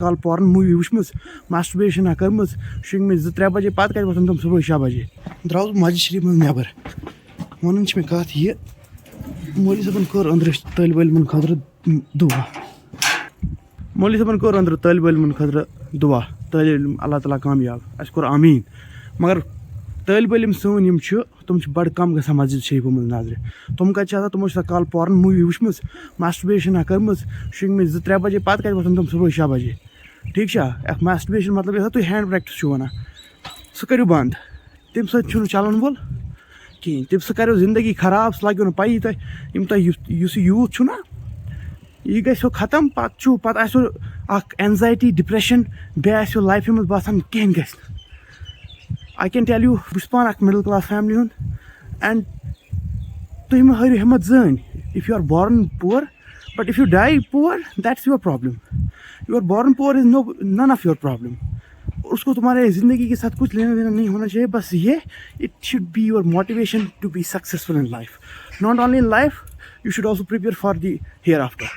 कल porn movie वुचम masturbation कर्म शिंग में 2-3 बजे पत् कत वोथन तुम सुबह 6 बजे द्राउस मस्जिद शरीफ मज नबर वन मे कत यह मौलवी साहबन कर अंदर तालिब इलमन खतर दुआ मौलवी साहबन कर अंदर तालिब इलमन खतर दुआ तालिब इल्म अल्लाह ताला कामयाब अस कोर आमीन मगर तालिब इलम सन तुम बड़ कम गसान मस्जिद शरीफ मज नजर तुम कत तुमो कल पॉर्न मूवी वुचम मास्टरबेशन कर्म शिंग में 2-3 बजे पत् कत वोथन तुम सुबह 6 बजे ठीक मास्टरबेशन मतलब यह तुम हैंड प्रैक्टिस वन सह करो बंद तम सू चलन वोल कहें तम सह करो जिंदगी खराब सह लगो पी तुम यूथ ना यह गो खत्म पत् एंजाइटी डिप्रेशन बे लाइफ मज बासान कहें ग आई कैन टेल यू बस पान मिडल क्लास फैमिली हुंद एंड तुम मह हरो हिम्मत जान if you are born poor but if you die poor that's your problem you are born poor is none of your problem उसको तुम्हारे ज़िंदगी के साथ कुछ लेना देना नहीं होना चाहिए बस ये it should be your motivation to be successful in life not only in life you should also prepare for the hereafter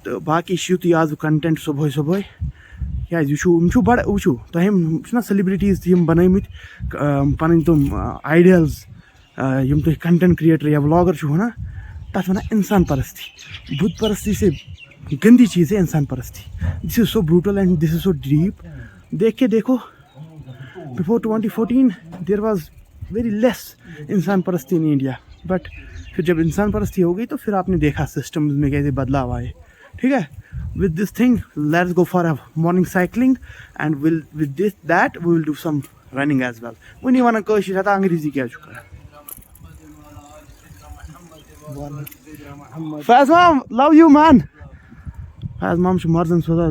तो बाकी यह आज कंटेंट सुबह सुबह क्या बड़ वो तुम सेलिब्रिटीज बनमत पन तुम आइडियल्स तुम कंटेंट क्रिएटर या व्लॉगर वन तथ वन इंसान परस्ती बुत परस्ती से गंदी चीज़ है इंसान परस्ती this is so brutal and this is so deep देख के देखो before 2014 there was very less इंसान परस्ती इन इंडिया बट फिर जब इंसान परस्ती हो गई तो फिर आपने देखा सिस्टम में कैसे बदलाव आए ठीक है with this thing let's go for a morning cycling and with that we will do some running as well when you want to kashir hata अंग्रेजी क्या चुका Faz mom love you man Faz mom sh marzan soda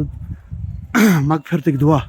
magfirtik dua